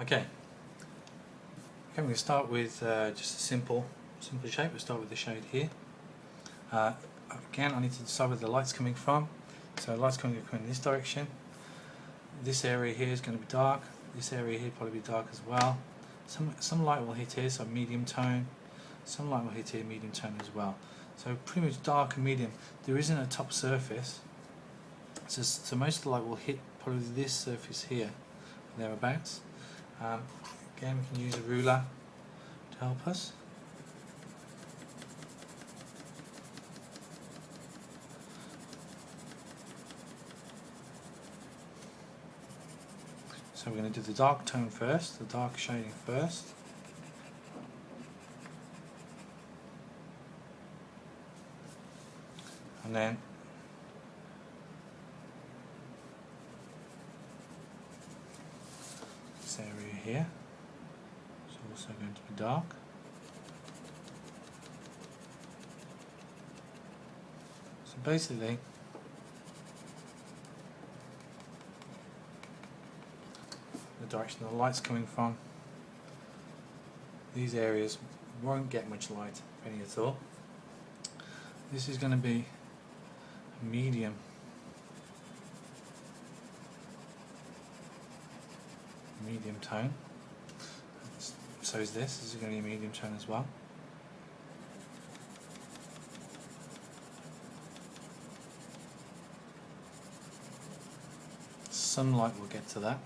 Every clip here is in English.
Okay, we're going to start with just a simple shape. We'll start with the shade here. Again, I need to decide where the light's coming from. So the light's coming in this direction. This area here is going to be dark. This area here probably be dark as well. Some light will hit here, so medium tone. Some light will hit here, medium tone as well. So pretty much dark and medium. There isn't a top surface, so most of the light will hit probably this surface here, thereabouts. Again, we can use a ruler to help us. So we're going to do the dark tone first, the dark shading first. And then this area here is also going to be dark. So basically the direction the light's coming from, these areas won't get much light, if any at all. This is going to be medium tone. So is this. This is going to be a medium tone as well. Sunlight will get to that.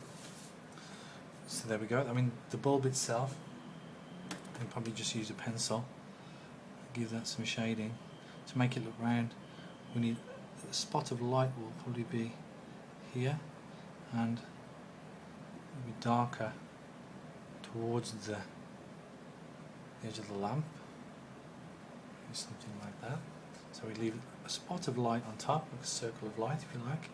So there we go. I mean, the bulb itself, I can probably just use a pencil, give that some shading to make it look round. We need a spot of light will probably be here, and it'll be darker towards the edge of the lamp, something like that. So we leave a spot of light on top, like a circle of light if you like.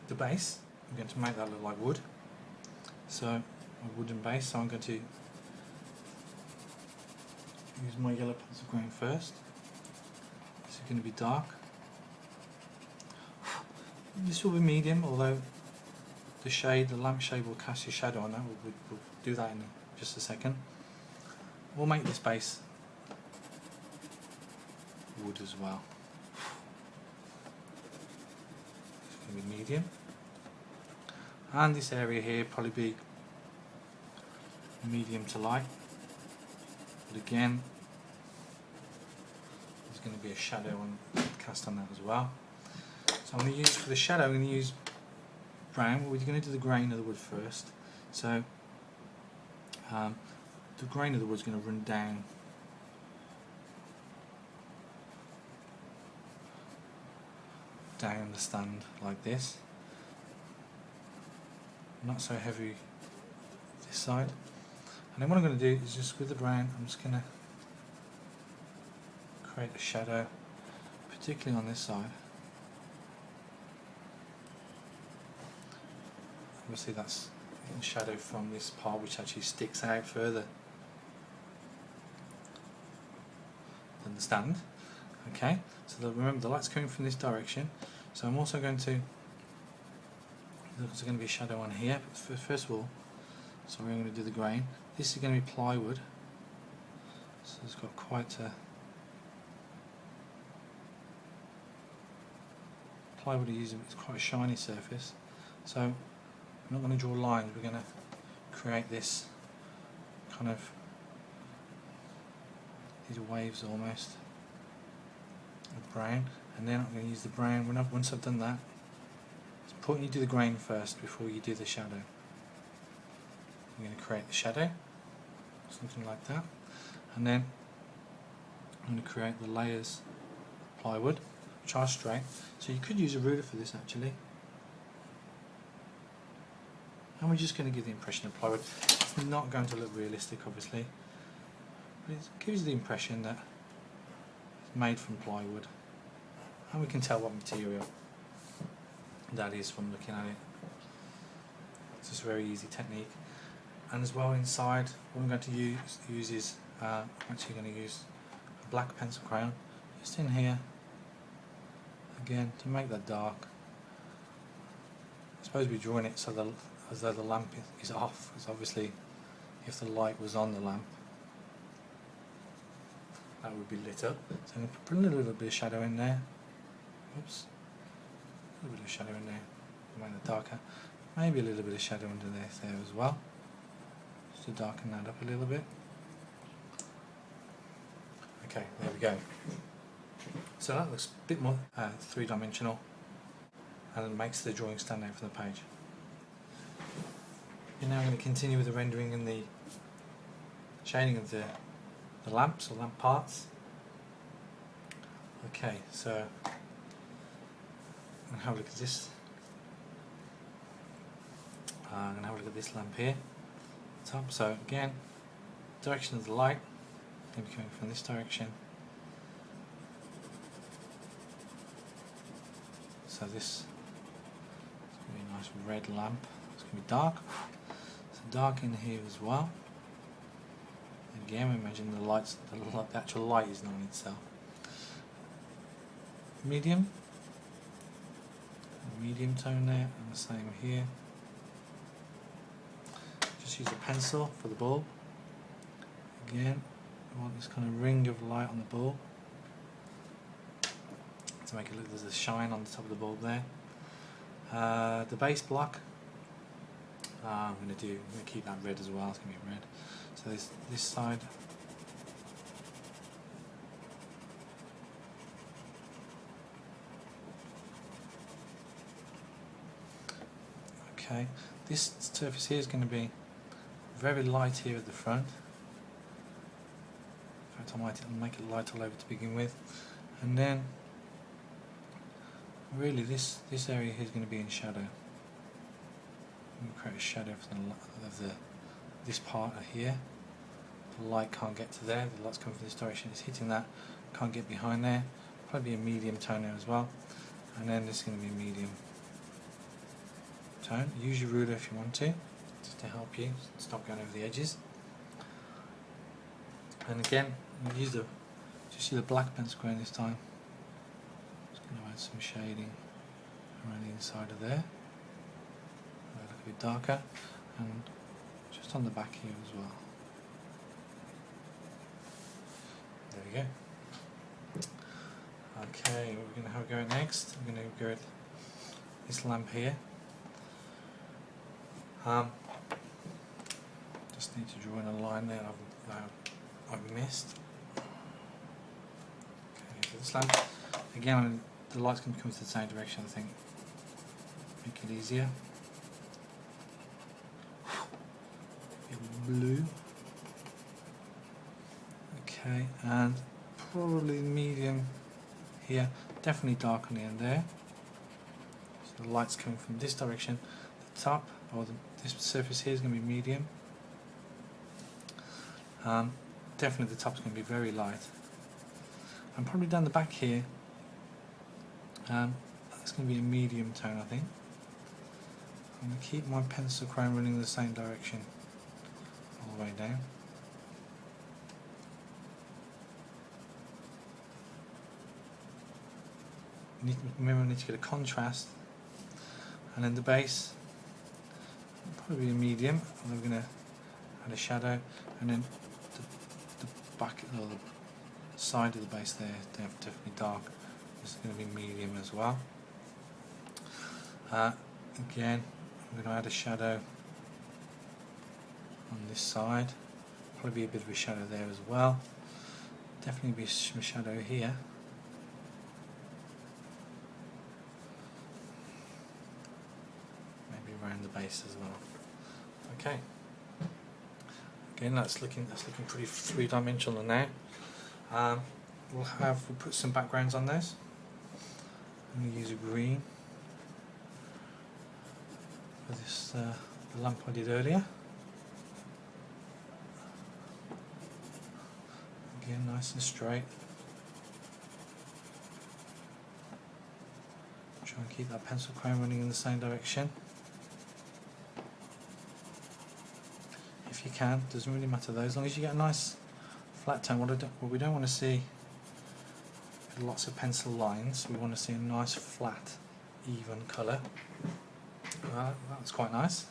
The base, I'm going to make that look like wood, so a wooden base. So I'm going to use my yellow pencil grain first. This is going to be dark. This will be medium, although the lamp shade will cast a shadow on that. We'll do that in just a second. We'll make this base wood as well. It's going to be medium. And this area here probably be medium to light. But again, there's going to be a shadow cast on that as well. So I'm going to use, for the shadow, I'm going to use brown. We're going to do the grain of the wood first. So the grain of the wood is going to run down the stand like this. Not so heavy this side. And then what I'm going to do is just with the brown, I'm just going to create a shadow, particularly on this side. Obviously that's in shadow from this part which actually sticks out further than the stand. Okay, so remember the light's coming from this direction, so I'm also going to, there's going to be a shadow on here, but first of all, so we're going to do the grain. This is going to be plywood, so it's got quite a plywood is quite a shiny surface. So we're not going to draw lines. We're going to create this kind of these waves almost of brown, and then I'm going to use the brown. Once I've done that, it's important you do the grain first before you do the shadow. I'm going to create the shadow, something like that, and then I'm going to create the layers of plywood, which are straight. So you could use a ruler for this actually. And we're just going to give the impression of plywood. It's not going to look realistic, obviously, but it gives the impression that it's made from plywood, and we can tell what material that is from looking at it. It's just a very easy technique. And as well inside, what I'm going to use is I'm actually going to use a black pencil crayon just in here again to make that dark. I suppose we're drawing it so as though the lamp is off, because obviously if the light was on the lamp that would be lit up. So I'm going to put a little bit of shadow in there. Oops. A little bit of shadow in there to make it darker. Maybe a little bit of shadow underneath there as well, just to darken that up a little bit. Okay, there we go. So that looks a bit more three-dimensional, and it makes the drawing stand out from the page. We're now going to continue with the rendering and the shading of the lamps or lamp parts. Okay, so I'm going to have a look at this. I'm going to have a look at this lamp here. Top. So again, direction of the light going to be coming from this direction. So this is going to be a nice red lamp. It's going to be dark. So dark in here as well. Again, we imagine the lights, the actual light is not in itself. Medium tone there, and the same here. Just use a pencil for the bulb. Again, we want this kind of ring of light on the bulb to make it look there's a shine on the top of the bulb there. The base block, I'm going to keep that red as well. It's going to be red. So this side. Okay, this surface here is going to be very light here at the front. In fact, I might make it light all over to begin with, and then really this area here is going to be in shadow. I'm going to create a shadow of this part here. The light can't get to there. The light's coming from this direction. It's hitting that. Can't get behind there. Probably a medium tone there as well, and then this is going to be a medium tone. Use your ruler if you want to, just to help you stop going over the edges. And again, use the black pencil crayon this time. Just going to add some shading around the inside of there. Look a bit darker, and just on the back here as well. There we go. Okay, we're going to go next. We're going to go with this lamp here. Just need to draw in a line there I've missed. Okay, so this lamp, again, the light's going to come to the same direction, I think. Make it easier. Blue. Okay, and probably medium here. Definitely dark on the end there. So the light's coming from this direction. The top, or this surface here is going to be medium. Definitely the top's going to be very light. And probably down the back here, that's going to be a medium tone, I think. I'm going to keep my pencil crayon running in the same direction all the way down. Remember, I need to get a contrast, and then the base probably a medium, and we're going to add a shadow, and then the back or the side of the base there definitely dark. This is going to be medium as well. Again, I'm going to add a shadow on this side. Probably be a bit of a shadow there as well. Definitely be some shadow here. Maybe around the base as well. Okay. Again, that's looking pretty three-dimensional now. We'll put some backgrounds on those. I'm going to use a green for this the lamp I did earlier. Again, nice and straight. Try and keep that pencil crayon running in the same direction. If you can, doesn't really matter though, as long as you get a nice flat tone. What we don't want to see lots of pencil lines. We want to see a nice flat even colour. That's quite nice.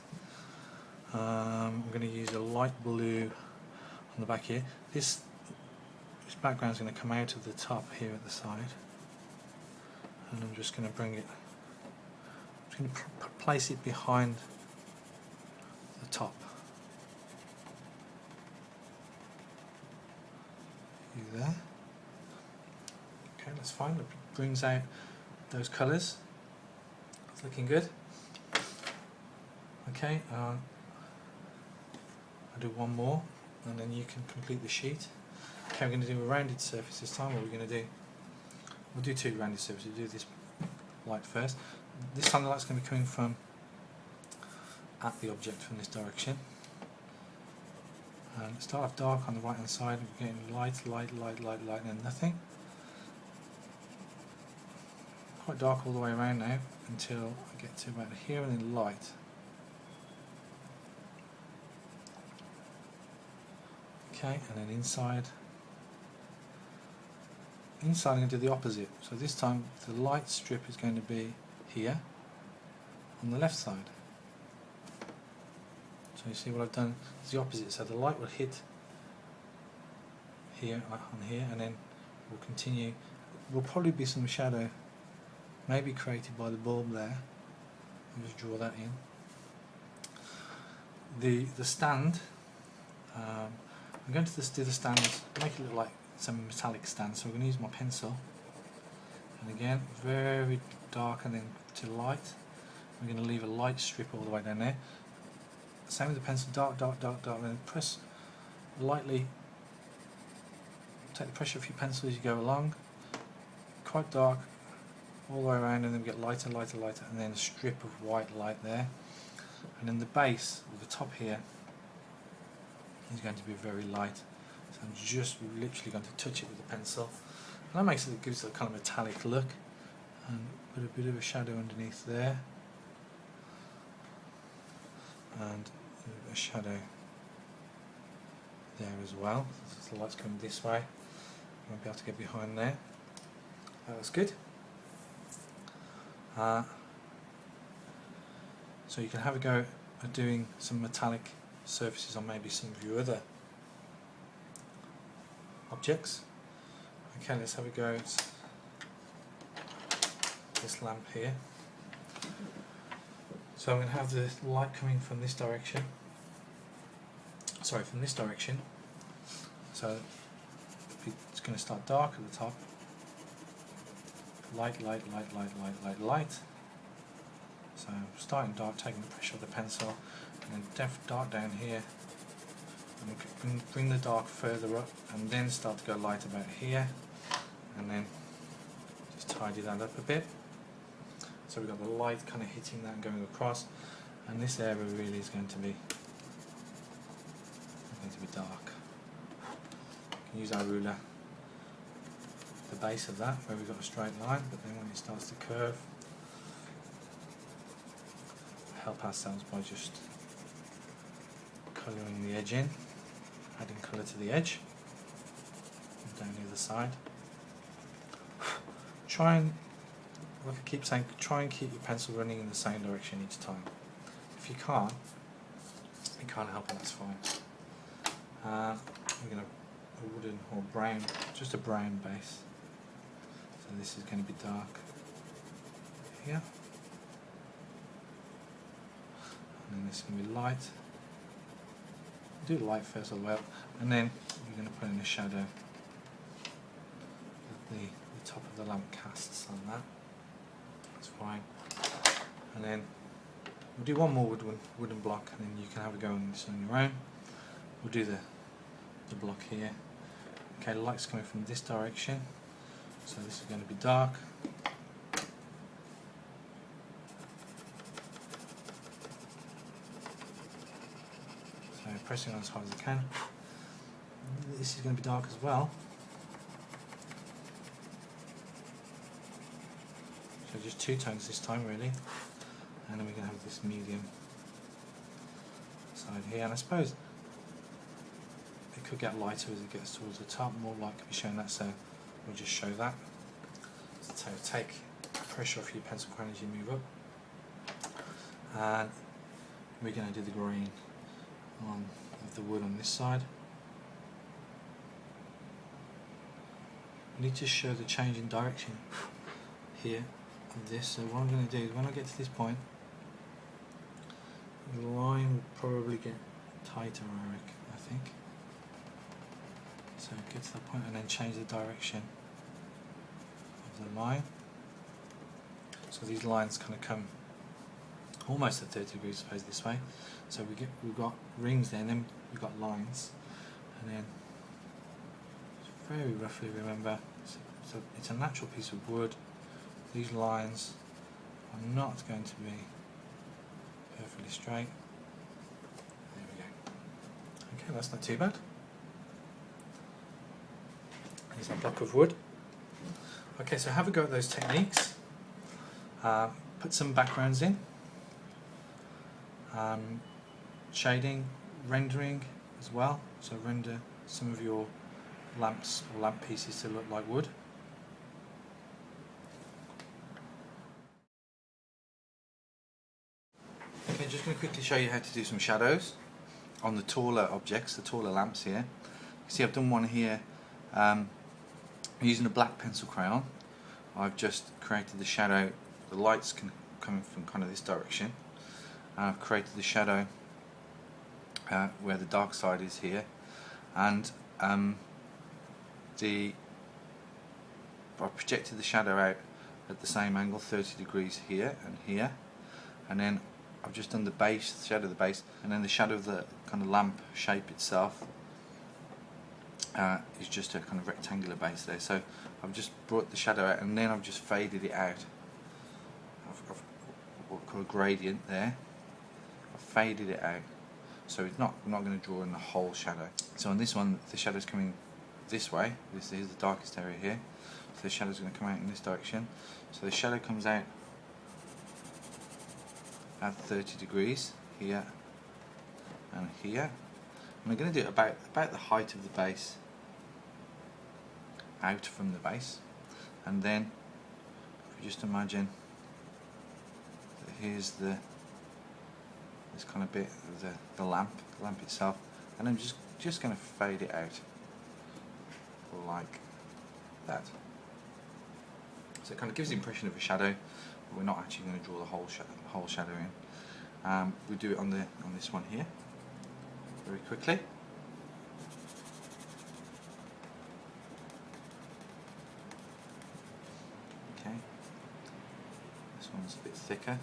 I'm going to use a light blue on the back here. This background is going to come out of the top here at the side, and I'm just going to bring it, I'm just going to place it behind the top. You there? Okay, that's fine. It brings out those colours. It's looking good. Okay, I'll do one more and then you can complete the sheet. Okay, we're going to do a rounded surface this time. What are we going to do? We'll do two rounded surfaces. We'll do this light first. This time the light's going to be coming from at the object from this direction. And start off dark on the right hand side. We're getting light, light, light, light, light, and nothing. Quite dark all the way around now until I get to about here and then light. Okay, and then inside I'm going to do the opposite. So this time the light strip is going to be here on the left side. So you see what I've done is the opposite. So the light will hit here on here, and then we'll continue. Will probably be some shadow, maybe created by the bulb there. I'll just draw that in. The stand. I'm going to do the stand, make it look like some metallic stand. So we're going to use my pencil, and again very dark and then to light. We're going to leave a light strip all the way down there. Same with the pencil, dark, dark, dark, dark, and then press lightly, take the pressure off your pencil as you go along, quite dark all the way around, and then we get lighter, lighter, lighter, and then a strip of white light there. And then the base, or the top here, is going to be very light. So I'm just literally going to touch it with the pencil. And that makes it, gives it a kind of metallic look, and put a bit of a shadow underneath there, and a shadow there as well. So the light's coming this way, you won't be able to get behind there. That looks good. So you can have a go at doing some metallic surfaces on maybe some of your other objects. Okay, let's have a go at this lamp here. So I'm going to have the light coming from this direction. Sorry, from this direction. So it's going to start dark at the top. Light, light, light, light, light, light, light. So starting dark, taking the pressure of the pencil, and then dark down here. And bring the dark further up, and then start to go light about here, and then just tidy that up a bit. So we've got the light kind of hitting that and going across, and this area really is going to be dark. We can use our ruler, the base of that, where we've got a straight line, but then when it starts to curve, help ourselves by just colouring the edge in, adding colour to the edge, and down the other side. Try and, like I keep saying, try and keep your pencil running in the same direction each time. If you can't help it, that's fine. We're going to a wooden or brown, just a brown base. So this is going to be dark here, and then this is going to be light. Do light first all the way up, and then we're going to put in a shadow that the top of the lamp casts on that. That's fine. And then we'll do one more wooden block, and then you can have a go on this on your own. We'll do the block here. Okay, the light's coming from this direction, so this is going to be dark. So pressing on as hard as I can. This is going to be dark as well. So just two tones this time really, and then we're going to have this medium side here, and I suppose it could get lighter as it gets towards the top, more light could be shown that, so we'll just show that. So take pressure off your pencil crown as you move up, and we're going to do the green. of the wood on this side. I need to show the change in direction here of this. So what I'm going to do is when I get to this point, the line will probably get tighter, I think. So get to that point and then change the direction of the line. So these lines kind of come almost at 30 degrees opposed this way. So we've got rings there, and then we've got lines, and then very roughly remember. So it's a natural piece of wood. These lines are not going to be perfectly straight. There we go. Okay, that's not too bad. Here's our block of wood. Okay, so have a go at those techniques. Put some backgrounds in. Shading, rendering as well. So render some of your lamps or lamp pieces to look like wood. Okay, just going to quickly show you how to do some shadows on the taller objects, the taller lamps here. You see I've done one here using a black pencil crayon. I've just created the shadow, the lights coming from kind of this direction, and I've created the shadow where the dark side is here, and I projected the shadow out at the same angle, 30 degrees here and here, and then I've just done the base, the shadow of the base, and then the shadow of the kind of lamp shape itself is just a kind of rectangular base there. So I've just brought the shadow out and then I've just faded it out. I've what we call a gradient there. I've faded it out. So it's not, I'm not going to draw in the whole shadow. So on this one, the shadow's coming this way. This is the darkest area here. So the shadow's going to come out in this direction. So the shadow comes out at 30 degrees here and here. And we're going to do it about the height of the base out from the base. And then if you just imagine that here's this kind of bit of the lamp itself, and I'm just going to fade it out like that. So it kind of gives the impression of a shadow, but we're not actually going to draw the whole shadow in. We do it on this one here very quickly. Okay, this one's a bit thicker.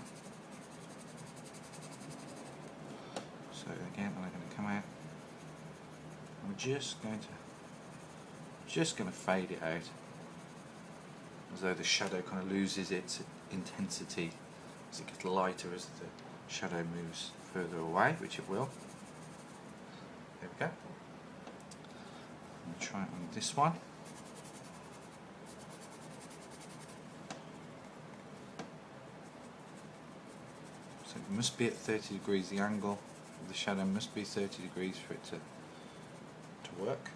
So again, I'm going to come out. I'm just going to fade it out, as though the shadow kind of loses its intensity as it gets lighter as the shadow moves further away, which it will. There we go. I'm going to try it on this one. So it must be at 30 degrees, the angle of the shadow must be 30 degrees for it to work.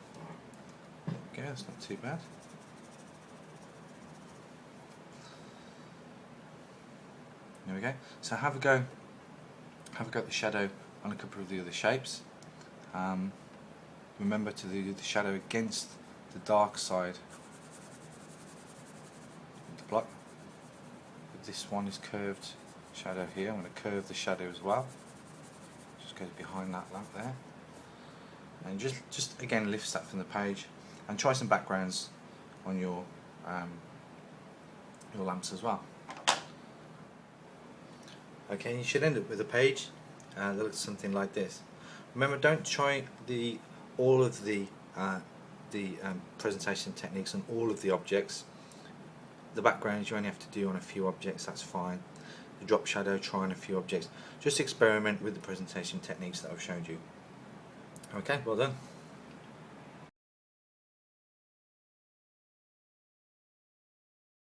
Okay, that's not too bad. There we go. So have a go at the shadow on a couple of the other shapes. Remember to do the shadow against the dark side of the block. This one is curved shadow here. I'm going to curve the shadow as well. Just goes behind that lamp there. And just again lifts that from the page, and try some backgrounds on your lamps as well. Okay, you should end up with a page that looks something like this. Remember, don't try all of the presentation techniques on all of the objects. The backgrounds you only have to do on a few objects, that's fine. The drop shadow, try on a few objects. Just experiment with the presentation techniques that I've showed you. Okay, well done.